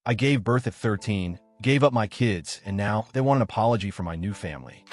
I gave birth at 13, gave up my kids, and now they want an apology for my new family.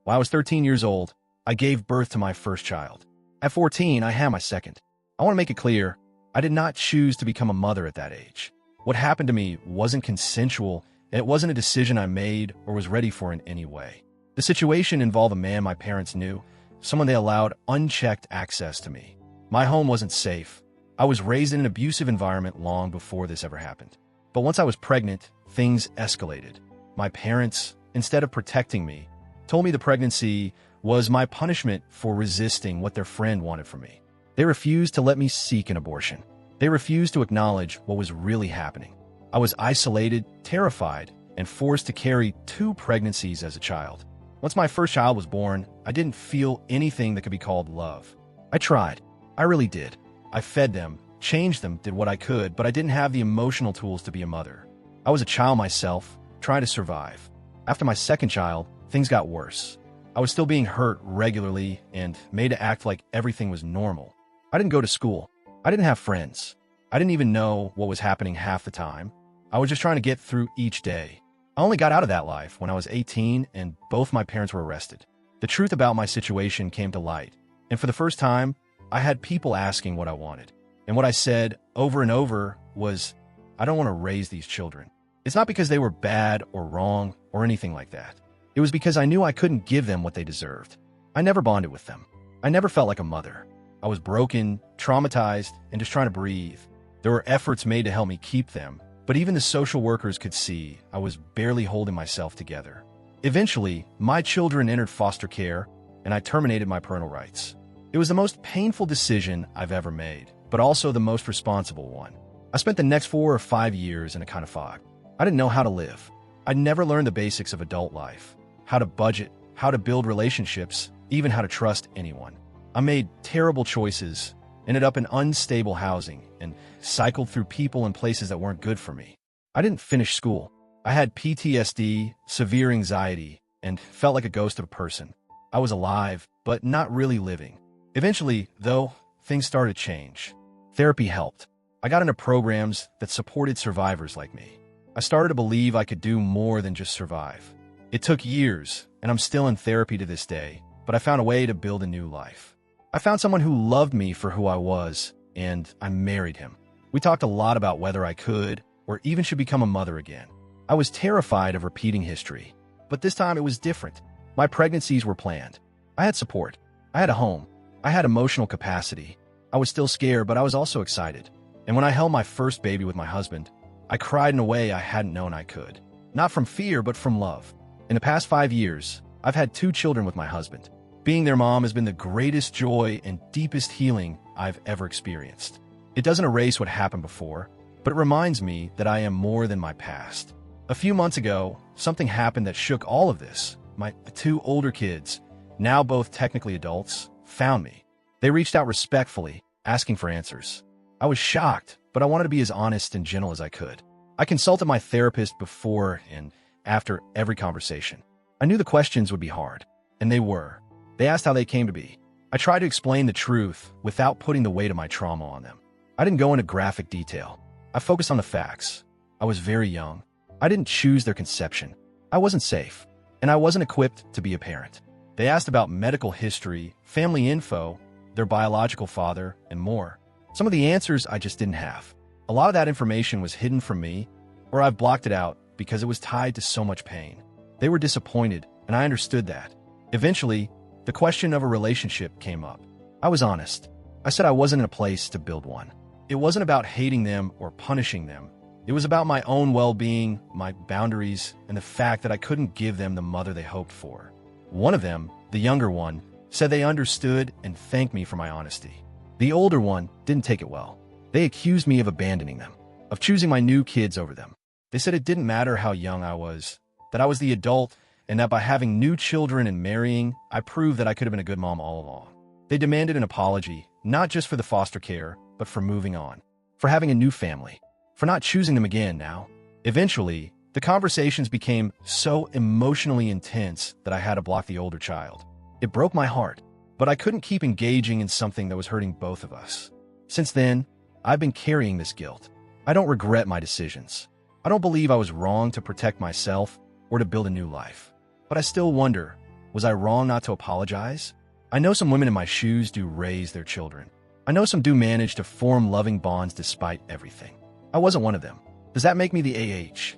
When I was 13 years old, I gave birth to my first child. At 14, I had my second. I want to make it clear, I did not choose to become a mother at that age. What happened to me wasn't consensual, and it wasn't a decision I made or was ready for in any way. The situation involved a man my parents knew, someone they allowed unchecked access to me. My home wasn't safe. I was raised in an abusive environment long before this ever happened. But once I was pregnant, things escalated. My parents, instead of protecting me, told me the pregnancy was my punishment for resisting what their friend wanted from me. They refused to let me seek an abortion. They refused to acknowledge what was really happening. I was isolated, terrified, and forced to carry 2 pregnancies as a child. Once my first child was born, I didn't feel anything that could be called love. I tried. I really did. I fed them, changed them, did what I could, but I didn't have the emotional tools to be a mother. I was a child myself, trying to survive. After my second child, things got worse. I was still being hurt regularly and made to act like everything was normal. I didn't go to school. I didn't have friends. I didn't even know what was happening half the time. I was just trying to get through each day. I only got out of that life when I was 18 and both my parents were arrested. The truth about my situation came to light, and for the first time, I had people asking what I wanted. And what I said over and over was, I don't want to raise these children. It's not because they were bad or wrong or anything like that. It was because I knew I couldn't give them what they deserved. I never bonded with them. I never felt like a mother. I was broken, traumatized, and just trying to breathe. There were efforts made to help me keep them, but even the social workers could see I was barely holding myself together. Eventually, my children entered foster care, and I terminated my parental rights. It was the most painful decision I've ever made, but also the most responsible one. I spent the next 4 or 5 years in a kind of fog. I didn't know how to live. I'd never learned the basics of adult life, how to budget, how to build relationships, even how to trust anyone. I made terrible choices, ended up in unstable housing, and cycled through people and places that weren't good for me. I didn't finish school. I had PTSD, severe anxiety, and felt like a ghost of a person. I was alive, but not really living. Eventually, though, things started to change. Therapy helped. I got into programs that supported survivors like me. I started to believe I could do more than just survive. It took years, and I'm still in therapy to this day, but I found a way to build a new life. I found someone who loved me for who I was, and I married him. We talked a lot about whether I could, or even should become a mother again. I was terrified of repeating history, but this time it was different. My pregnancies were planned. I had support. I had a home. I had emotional capacity. I was still scared, but I was also excited. And when I held my first baby with my husband, I cried in a way I hadn't known I could. Not from fear, but from love. In the past 5 years, I've had 2 children with my husband. Being their mom has been the greatest joy and deepest healing I've ever experienced. It doesn't erase what happened before, but it reminds me that I am more than my past. A few months ago, something happened that shook all of this. My 2 older kids, now both technically adults, found me. They reached out respectfully, asking for answers. I was shocked, but I wanted to be as honest and gentle as I could. I consulted my therapist before and after every conversation. I knew the questions would be hard, and they were. They asked how they came to be. I tried to explain the truth without putting the weight of my trauma on them. I didn't go into graphic detail. I focused on the facts. I was very young. I didn't choose their conception. I wasn't safe, and I wasn't equipped to be a parent. They asked about medical history, family info, their biological father, and more. Some of the answers I just didn't have. A lot of that information was hidden from me, or I've blocked it out because it was tied to so much pain. They were disappointed, and I understood that. Eventually, the question of a relationship came up. I was honest. I said I wasn't in a place to build one. It wasn't about hating them or punishing them. It was about my own well-being, my boundaries, and the fact that I couldn't give them the mother they hoped for. One of them, the younger one, said they understood and thanked me for my honesty. The older one didn't take it well. They accused me of abandoning them, of choosing my new kids over them. They said it didn't matter how young I was, that I was the adult, and that by having new children and marrying, I proved that I could have been a good mom all along. They demanded an apology, not just for the foster care, but for moving on, for having a new family, for not choosing them again now. Eventually, the conversations became so emotionally intense that I had to block the older child. It broke my heart, but I couldn't keep engaging in something that was hurting both of us. Since then, I've been carrying this guilt. I don't regret my decisions. I don't believe I was wrong to protect myself or to build a new life. But I still wonder, was I wrong not to apologize? I know some women in my shoes do raise their children. I know some do manage to form loving bonds despite everything. I wasn't one of them. Does that make me the AH?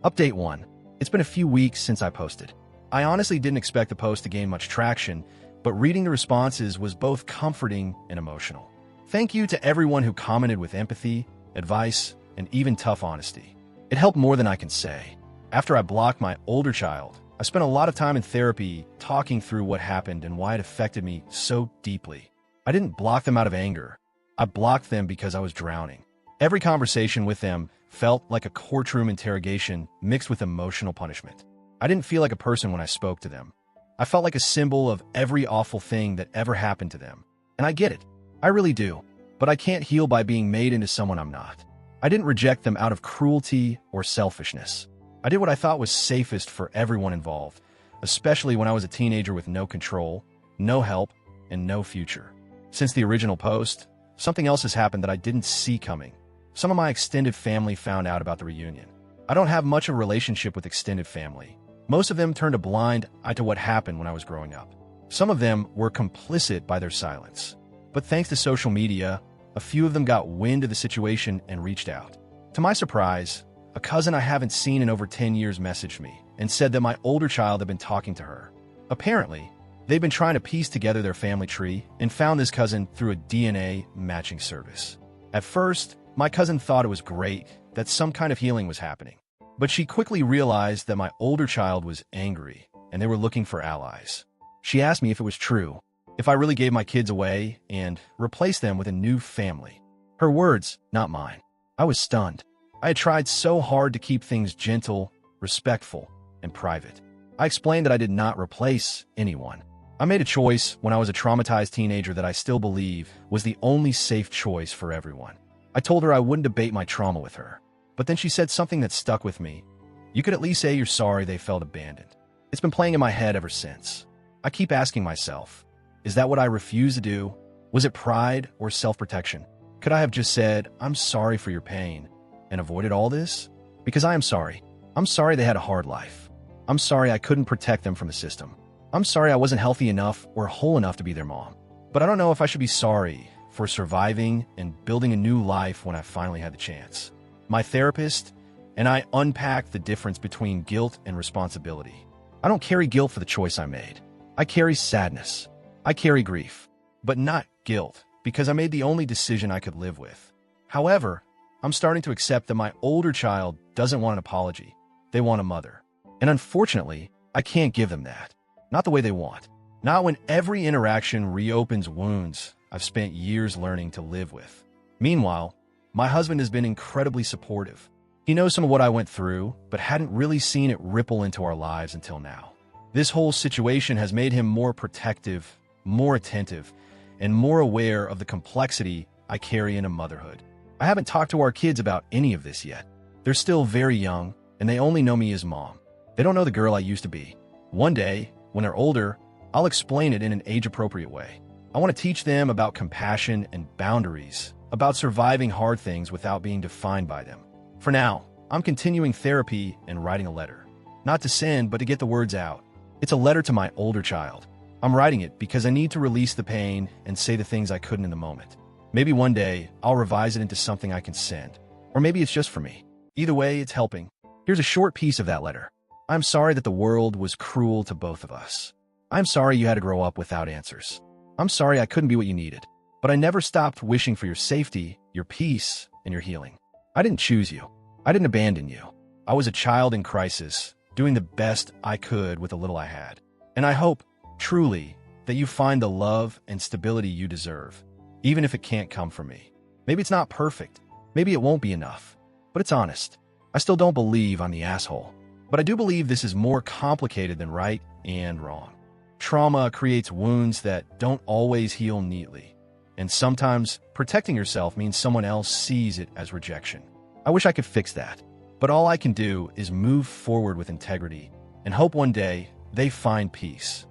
Update 1. It's been a few weeks since I posted. I honestly didn't expect the post to gain much traction, but reading the responses was both comforting and emotional. Thank you to everyone who commented with empathy, advice, and even tough honesty. It helped more than I can say. After I blocked my older child, I spent a lot of time in therapy talking through what happened and why it affected me so deeply. I didn't block them out of anger. I blocked them because I was drowning. Every conversation with them felt like a courtroom interrogation mixed with emotional punishment. I didn't feel like a person when I spoke to them. I felt like a symbol of every awful thing that ever happened to them. And I get it. I really do. But I can't heal by being made into someone I'm not. I didn't reject them out of cruelty or selfishness. I did what I thought was safest for everyone involved, especially when I was a teenager with no control, no help, and no future. Since the original post, something else has happened that I didn't see coming. Some of my extended family found out about the reunion. I don't have much of a relationship with extended family. Most of them turned a blind eye to what happened when I was growing up. Some of them were complicit by their silence. But thanks to social media, a few of them got wind of the situation and reached out. To my surprise, a cousin I haven't seen in over 10 years messaged me and said that my older child had been talking to her. Apparently, they've been trying to piece together their family tree and found this cousin through a DNA matching service. At first, my cousin thought it was great that some kind of healing was happening. But she quickly realized that my older child was angry and they were looking for allies. She asked me if it was true, if I really gave my kids away and replaced them with a new family. Her words, not mine. I was stunned. I had tried so hard to keep things gentle, respectful, and private. I explained that I did not replace anyone. I made a choice when I was a traumatized teenager that I still believe was the only safe choice for everyone. I told her I wouldn't debate my trauma with her. But then she said something that stuck with me. You could at least say you're sorry they felt abandoned. It's been playing in my head ever since. I keep asking myself, is that what I refused to do? Was it pride or self-protection? Could I have just said, I'm sorry for your pain, and avoided all this? Because I am sorry. I'm sorry they had a hard life. I'm sorry I couldn't protect them from the system. I'm sorry I wasn't healthy enough or whole enough to be their mom. But I don't know if I should be sorry for surviving and building a new life when I finally had the chance. My therapist and I unpacked the difference between guilt and responsibility. I don't carry guilt for the choice I made. I carry sadness. I carry grief, but not guilt, because I made the only decision I could live with. However, I'm starting to accept that my older child doesn't want an apology. They want a mother. And unfortunately, I can't give them that. Not the way they want. Not when every interaction reopens wounds I've spent years learning to live with. Meanwhile, my husband has been incredibly supportive. He knows some of what I went through, but hadn't really seen it ripple into our lives until now. This whole situation has made him more protective, more attentive, and more aware of the complexity I carry into motherhood. I haven't talked to our kids about any of this yet. They're still very young, and they only know me as mom. They don't know the girl I used to be. One day, when they're older, I'll explain it in an age-appropriate way. I want to teach them about compassion and boundaries, about surviving hard things without being defined by them. For now, I'm continuing therapy and writing a letter. Not to send, but to get the words out. It's a letter to my older child. I'm writing it because I need to release the pain and say the things I couldn't in the moment. Maybe one day, I'll revise it into something I can send. Or maybe it's just for me. Either way, it's helping. Here's a short piece of that letter. I'm sorry that the world was cruel to both of us. I'm sorry you had to grow up without answers. I'm sorry I couldn't be what you needed. But I never stopped wishing for your safety, your peace, and your healing. I didn't choose you. I didn't abandon you. I was a child in crisis, doing the best I could with the little I had. And I hope, truly, that you find the love and stability you deserve, even if it can't come from me. Maybe it's not perfect. Maybe it won't be enough. But it's honest. I still don't believe I'm the asshole. But I do believe this is more complicated than right and wrong. Trauma creates wounds that don't always heal neatly. And sometimes protecting yourself means someone else sees it as rejection. I wish I could fix that. But all I can do is move forward with integrity and hope one day they find peace.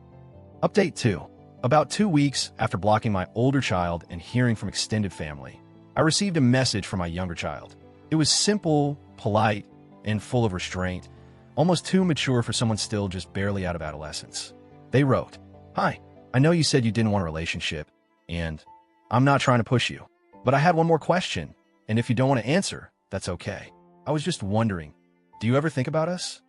Update 2. About 2 weeks after blocking my older child and hearing from extended family, I received a message from my younger child. It was simple, polite, and full of restraint, almost too mature for someone still just barely out of adolescence. They wrote, "Hi, I know you said you didn't want a relationship, and I'm not trying to push you, but I had one more question, and if you don't want to answer, that's okay. I was just wondering, do you ever think about us?"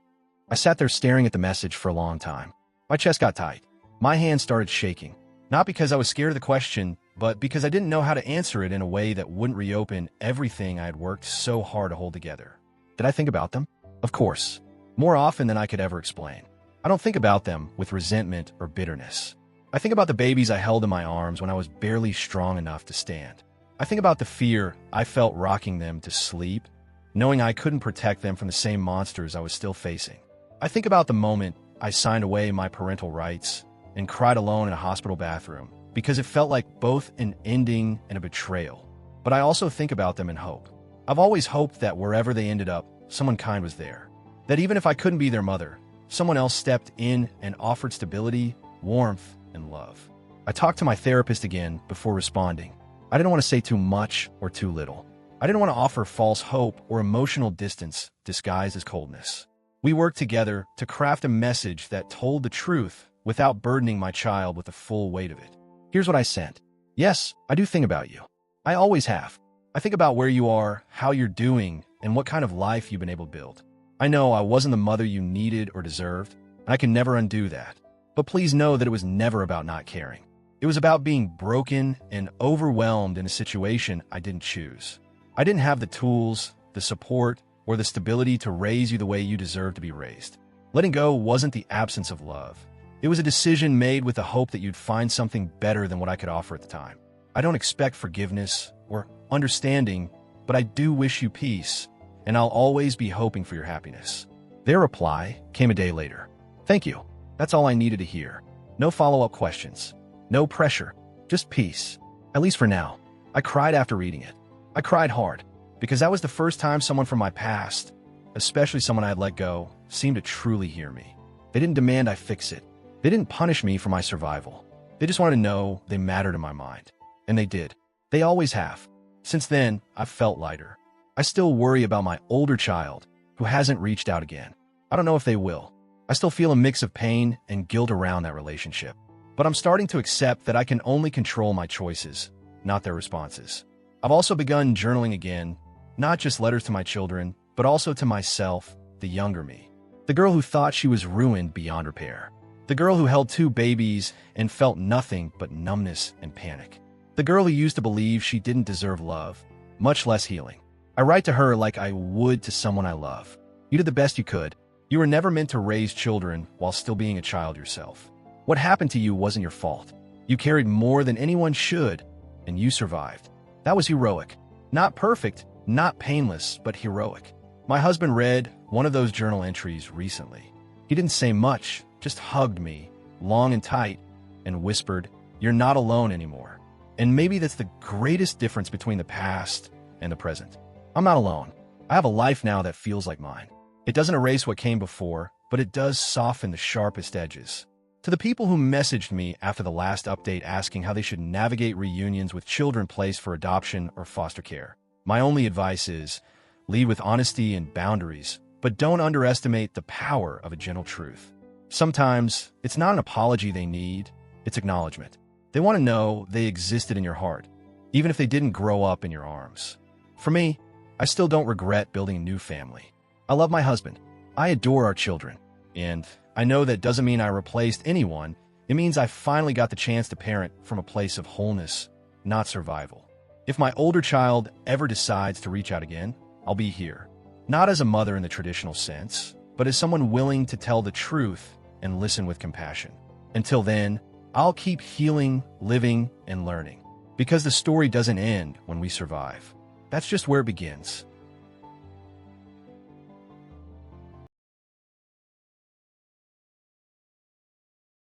I sat there staring at the message for a long time. My chest got tight. My hands started shaking, not because I was scared of the question, but because I didn't know how to answer it in a way that wouldn't reopen everything I had worked so hard to hold together. Did I think about them? Of course. More often than I could ever explain. I don't think about them with resentment or bitterness. I think about the babies I held in my arms when I was barely strong enough to stand. I think about the fear I felt rocking them to sleep, knowing I couldn't protect them from the same monsters I was still facing. I think about the moment I signed away my parental rights and cried alone in a hospital bathroom because it felt like both an ending and a betrayal. But I also think about them in hope. I've always hoped that wherever they ended up, someone kind was there. That even if I couldn't be their mother, someone else stepped in and offered stability, warmth, and love. I talked to my therapist again before responding. I didn't want to say too much or too little. I didn't want to offer false hope or emotional distance disguised as coldness. We worked together to craft a message that told the truth without burdening my child with the full weight of it. Here's what I sent. Yes, I do think about you. I always have. I think about where you are, how you're doing, and what kind of life you've been able to build. I know I wasn't the mother you needed or deserved, and I can never undo that. But please know that it was never about not caring. It was about being broken and overwhelmed in a situation I didn't choose. I didn't have the tools, the support, or the stability to raise you the way you deserve to be raised. Letting go wasn't the absence of love. It was a decision made with the hope that you'd find something better than what I could offer at the time. I don't expect forgiveness or understanding, but I do wish you peace, and I'll always be hoping for your happiness. Their reply came a day later. Thank you. That's all I needed to hear. No follow-up questions. No pressure. Just peace. At least for now. I cried after reading it. I cried hard, because that was the first time someone from my past, especially someone I had let go, seemed to truly hear me. They didn't demand I fix it. They didn't punish me for my survival. They just wanted to know they mattered in my mind. And they did. They always have. Since then, I've felt lighter. I still worry about my older child, who hasn't reached out again. I don't know if they will. I still feel a mix of pain and guilt around that relationship. But I'm starting to accept that I can only control my choices, not their responses. I've also begun journaling again, not just letters to my children, but also to myself, the younger me. The girl who thought she was ruined beyond repair. The girl who held 2 babies and felt nothing but numbness and panic. The girl who used to believe she didn't deserve love, much less healing. I write to her like I would to someone I love. You did the best you could. You were never meant to raise children while still being a child yourself. What happened to you wasn't your fault. You carried more than anyone should, and you survived. That was heroic. Not perfect, not painless, but heroic. My husband read one of those journal entries recently. He didn't say much, just hugged me, long and tight, and whispered, "You're not alone anymore." And maybe that's the greatest difference between the past and the present. I'm not alone. I have a life now that feels like mine. It doesn't erase what came before, but it does soften the sharpest edges. To the people who messaged me after the last update asking how they should navigate reunions with children placed for adoption or foster care, my only advice is, lead with honesty and boundaries, but don't underestimate the power of a gentle truth. Sometimes, it's not an apology they need, it's acknowledgement. They want to know they existed in your heart, even if they didn't grow up in your arms. For me, I still don't regret building a new family. I love my husband. I adore our children. And I know that doesn't mean I replaced anyone. It means I finally got the chance to parent from a place of wholeness, not survival. If my older child ever decides to reach out again, I'll be here. Not as a mother in the traditional sense, but as someone willing to tell the truth and listen with compassion. Until then, I'll keep healing, living, and learning. Because the story doesn't end when we survive. That's just where it begins.